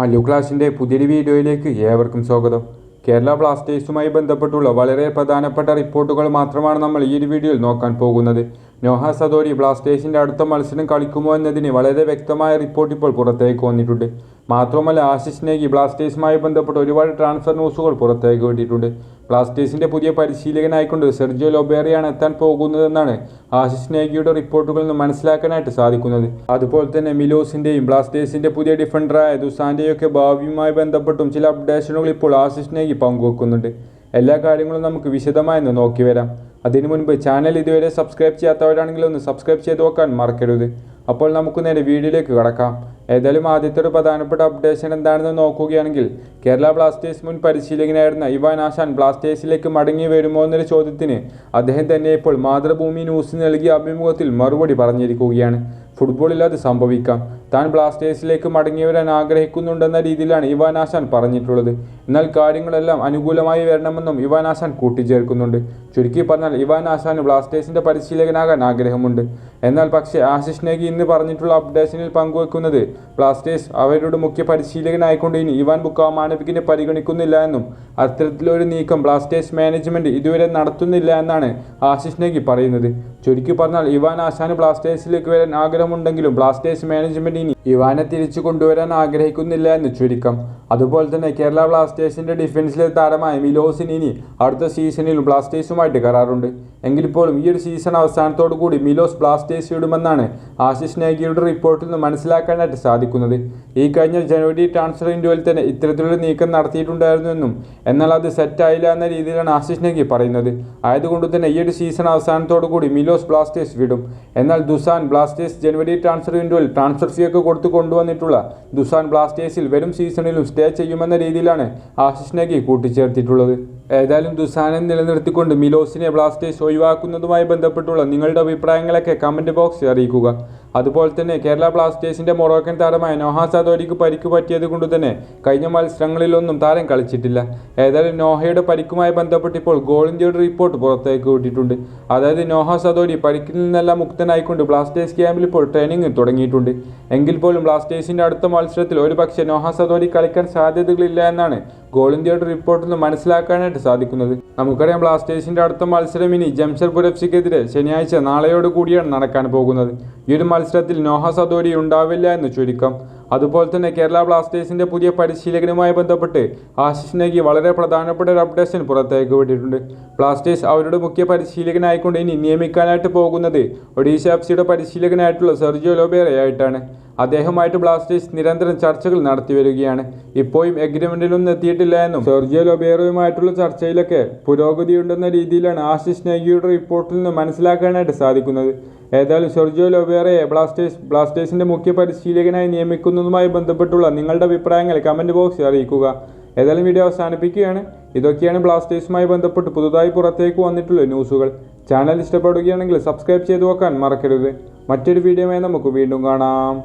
മല്ലു ക്ലാസിൻ്റെ പുതിയൊരു വീഡിയോയിലേക്ക് ഏവർക്കും സ്വാഗതം. കേരള ബ്ലാസ്റ്റേഴ്സുമായി ബന്ധപ്പെട്ടുള്ള വളരെ പ്രധാനപ്പെട്ട റിപ്പോർട്ടുകൾ മാത്രമാണ് നമ്മൾ ഈ ഒരു വീഡിയോയിൽ നോക്കാൻ പോകുന്നത്. നോഹ സദോരി ബ്ലാസ്റ്റേഴ്സിൻ്റെ അടുത്ത മത്സരം കളിക്കുമോ എന്നതിന് വളരെ വ്യക്തമായ റിപ്പോർട്ട് ഇപ്പോൾ പുറത്തേക്ക് വന്നിട്ടുണ്ട്. മാത്രമല്ല ആശിഷ് നേഗി ബ്ലാസ്റ്റേഴ്സുമായി ബന്ധപ്പെട്ട് ഒരുപാട് ട്രാൻസ്ഫർ ന്യൂസുകൾ പുറത്തേക്ക് വിട്ടിട്ടുണ്ട്. ബ്ലാസ്റ്റേഴ്സിൻ്റെ പുതിയ പരിശീലകനായിക്കൊണ്ട് സെർജിയോ ലൊബേറയാണ് എത്താൻ പോകുന്നതെന്നാണ് ആശിഷ് നേഗിയുടെ റിപ്പോർട്ടുകളിൽ നിന്ന് മനസ്സിലാക്കാനായിട്ട് സാധിക്കുന്നത്. അതുപോലെ തന്നെ മിലോസിൻ്റെയും ബ്ലാസ്റ്റേഴ്സിൻ്റെ പുതിയ ഡിഫൻഡറായ ദുസാൻ്റെയൊക്കെ ഭാവിയുമായി ബന്ധപ്പെട്ടും ചില അപ്ഡേഷനുകൾ ഇപ്പോൾ ആശിഷ് നേഗി പങ്കുവെക്കുന്നുണ്ട്. എല്ലാ കാര്യങ്ങളും നമുക്ക് വിശദമായി നോക്കി വരാം. അതിനു മുൻപ് ചാനൽ ഇതുവരെ സബ്സ്ക്രൈബ് ചെയ്യാത്തവരാണെങ്കിൽ ഒന്ന് സബ്സ്ക്രൈബ് ചെയ്ത് വെക്കാൻ മറക്കരുത്. അപ്പോൾ നമുക്ക് നേരെ വീഡിയോയിലേക്ക് കടക്കാം. ഏതായാലും ആദ്യത്തെ ഒരു പ്രധാനപ്പെട്ട അപ്ഡേഷൻ എന്താണെന്ന് നോക്കുകയാണെങ്കിൽ കേരള ബ്ലാസ്റ്റേഴ്സ് മുൻ പരിശീലകനായിരുന്ന ഇവാൻ ആശാൻ ബ്ലാസ്റ്റേഴ്സിലേക്ക് മടങ്ങി വരുമോ എന്നൊരു ചോദ്യത്തിന് അദ്ദേഹം തന്നെ ഇപ്പോൾ മാതൃഭൂമി ന്യൂസിന് നൽകിയ അഭിമുഖത്തിൽ മറുപടി പറഞ്ഞിരിക്കുകയാണ്. ഫുട്ബോളിൽ അത് സംഭവിക്കാം. താൻ ബ്ലാസ്റ്റേഴ്സിലേക്ക് മടങ്ങി വരാൻ ആഗ്രഹിക്കുന്നുണ്ടെന്ന രീതിയിലാണ് ഇവാൻ ആശാൻ പറഞ്ഞിട്ടുള്ളത്. എന്നാൽ കാര്യങ്ങളെല്ലാം അനുകൂലമായി വരണമെന്നും ഇവാൻ ആശാൻ കൂട്ടിച്ചേർക്കുന്നുണ്ട്. ചുരുക്കി പറഞ്ഞാൽ ഇവാൻ ആശാന് ബ്ലാസ്റ്റേഴ്സിൻ്റെ പരിശീലകനാകാൻ ആഗ്രഹമുണ്ട്. എന്നാൽ പക്ഷേ ആശിഷ് നേഗി ഇന്ന് പറഞ്ഞിട്ടുള്ള അപ്ഡേഷനിൽ പങ്കുവെക്കുന്നത് ബ്ലാസ്റ്റേഴ്സ് അവരുടെ മുഖ്യ പരിശീലകനായിക്കൊണ്ട് ഇനി ഇവാൻ ബുക്കാമാനോവിക്കിനെ പരിഗണിക്കുന്നില്ല എന്നും അത്തരത്തിലൊരു നീക്കം ബ്ലാസ്റ്റേഴ്സ് മാനേജ്മെൻറ്റ് ഇതുവരെ നടത്തുന്നില്ല എന്നാണ് ആശിഷ് നേഗി പറയുന്നത്. ചുരുക്കി പറഞ്ഞാൽ ഇവാൻ ആശാന് ബ്ലാസ്റ്റേഴ്സിലേക്ക് വരാൻ ആഗ്രഹമുണ്ടെങ്കിലും ബ്ലാസ്റ്റേഴ്സ് മാനേജ്മെൻറ്റ് ഇനി ഇവാനെ തിരിച്ചു കൊണ്ടുവരാൻ ആഗ്രഹിക്കുന്നില്ല എന്ന് ചുരുക്കം. അതുപോലെ തന്നെ കേരള ബ്ലാസ്റ്റേഴ്സിൻ്റെ ഡിഫൻസിലെ താരമായ മിലോസിന് ഇനി അടുത്ത സീസണിൽ ബ്ലാസ്റ്റേഴ്സുമായിട്ട് കരാറുണ്ട്. എങ്കിൽ പോലും ഈ ഒരു സീസൺ അവസാനത്തോടു കൂടി മിലോസ് ബ്ലാസ്റ്റേഴ്സ് വിടുമെന്നാണ് ആശിഷ് നേഗിയുടെ റിപ്പോർട്ടിൽ നിന്ന് മനസ്സിലാക്കാനായിട്ട് സാധിക്കുന്നത്. ഈ കഴിഞ്ഞ ജനുവരി ട്രാൻസ്ഫർ വിൻഡോയിൽ തന്നെ ഇത്തരത്തിലൊരു നീക്കം നടത്തിയിട്ടുണ്ടായിരുന്നുവെന്നും എന്നാൽ അത് സെറ്റായില്ല എന്ന രീതിയിലാണ് ആശിഷ് നേഗി പറയുന്നത്. ആയതുകൊണ്ട് തന്നെ ഈ ഒരു സീസൺ അവസാനത്തോടു കൂടി മിലോസ് ബ്ലാസ്റ്റേഴ്സ് വിടും. എന്നാൽ ദുസാൻ ബ്ലാസ്റ്റേഴ്സ് ജനുവരി ട്രാൻസ്ഫർ വിൻഡോയിൽ ട്രാൻസ്ഫർ ഫീ ഒക്കെ കൊടുത്തു കൊണ്ടുവന്നിട്ടുള്ള ദുസാൻ ബ്ലാസ്റ്റേഴ്സിൽ വരും സീസണിലും സ്റ്റേ ചെയ്യുമെന്ന രീതിയിലാണ് ആശിഷ് നേഗി കൂട്ടിച്ചേർത്തിട്ടുള്ളത്. ഏതായാലും ദുസാനെ നിലനിർത്തിക്കൊണ്ട് മിലോസിനെ ബ്ലാസ്റ്റേഴ്സ് ഒഴിവാക്കുന്നതുമായി ബന്ധപ്പെട്ടുള്ള നിങ്ങളുടെ അഭിപ്രായങ്ങളൊക്കെ കമൻറ്റ് ബോക്സിൽ അറിയിക്കുക. അതുപോലെ തന്നെ കേരള ബ്ലാസ്റ്റേഴ്സിൻ്റെ മൊറോക്കൻ താരമായ നോഹ സദോരിക്ക് പരിക്ക് പറ്റിയത് കൊണ്ട് തന്നെ കഴിഞ്ഞ മത്സരങ്ങളിലൊന്നും താരം കളിച്ചിട്ടില്ല. ഏതായാലും നോഹയുടെ പരിക്കുമായി ബന്ധപ്പെട്ട് ഇപ്പോൾ ഗോൾ ഇന്ത്യയുടെ റിപ്പോർട്ട് പുറത്തേക്ക് വിട്ടിട്ടുണ്ട്. അതായത് നോഹ സദോരി പരിക്കിൽ നിന്നെല്ലാം മുക്തനായിക്കൊണ്ട് ബ്ലാസ്റ്റേഴ്സ് ക്യാമ്പിൽ ഇപ്പോൾ ട്രെയിനിങ് തുടങ്ങിയിട്ടുണ്ട്. എങ്കിൽ പോലും ബ്ലാസ്റ്റേഴ്സിൻ്റെ അടുത്ത മത്സരത്തിൽ ഒരുപക്ഷെ നോഹ സദോരി കളിക്കാൻ സാധ്യതകളില്ല എന്നാണ് ഗോൾ ഇന്ത്യയുടെ റിപ്പോർട്ടിൽ നിന്ന് മനസ്സിലാക്കാനായിട്ട് സാധിക്കുന്നത്. നമുക്കറിയാം ബ്ലാസ്റ്റേഴ്സിൻ്റെ അടുത്ത മത്സരം ഇനി ജംഷഡ്പൂർ എഫ്സിക്കെതിരെ ശനിയാഴ്ച നാളെയോട് കൂടിയാണ് നടക്കാൻ പോകുന്നത്. ഈ ഒരു മത്സരത്തിൽ നോഹ സദോരി ഉണ്ടാവില്ല എന്ന് ചുരുക്കം. അതുപോലെ തന്നെ കേരള ബ്ലാസ്റ്റേഴ്സിൻ്റെ പുതിയ പരിശീലകനുമായി ബന്ധപ്പെട്ട് ആശിഷ് നേഗി വളരെ പ്രധാനപ്പെട്ട ഒരു അപ്ഡേഷൻ പുറത്തേക്ക് വിട്ടിട്ടുണ്ട്. ബ്ലാസ്റ്റേഴ്സ് അവരുടെ മുഖ്യ പരിശീലകനായിക്കൊണ്ട് ഇനി നിയമിക്കാനായിട്ട് പോകുന്നത് ഒഡീഷ എഫ്സിയുടെ പരിശീലകനായിട്ടുള്ള സെർജിയോ ലൊബേറയായിട്ടാണ്. അദ്ദേഹമായിട്ട് ബ്ലാസ്റ്റേഴ്സ് നിരന്തരം ചർച്ചകൾ നടത്തി വരികയാണ്. ഇപ്പോഴും എഗ്രിമെൻറ്റിലൊന്നും എത്തിയിട്ടില്ല എന്നും സെർജിയോ ലൊബേറയുമായിട്ടുള്ള ചർച്ചയിലൊക്കെ പുരോഗതിയുണ്ടെന്ന രീതിയിലാണ് ആശിഷ് നേഗിയുടെ റിപ്പോർട്ടിൽ നിന്ന് മനസ്സിലാക്കാനായിട്ട് സാധിക്കുന്നത്. ഏതായാലും സെർജിയോ ലൊബേറയെ ബ്ലാസ്റ്റേഴ്സിൻ്റെ മുഖ്യ പരിശീലകനായി നിയമിക്കുന്നതുമായി ബന്ധപ്പെട്ടുള്ള നിങ്ങളുടെ അഭിപ്രായങ്ങൾ കമൻറ്റ് ബോക്സിൽ അറിയിക്കുക. ഏതായാലും വീഡിയോ അവസാനിപ്പിക്കുകയാണ്. ഇതൊക്കെയാണ് ബ്ലാസ്റ്റേഴ്സുമായി ബന്ധപ്പെട്ട് പുതുതായി പുറത്തേക്ക് വന്നിട്ടുള്ള ന്യൂസുകൾ. ചാനൽ ഇഷ്ടപ്പെടുകയാണെങ്കിൽ സബ്സ്ക്രൈബ് ചെയ്ത് വെക്കാൻ മറക്കരുത്. മറ്റൊരു വീഡിയോയുമായി നമുക്ക് വീണ്ടും കാണാം.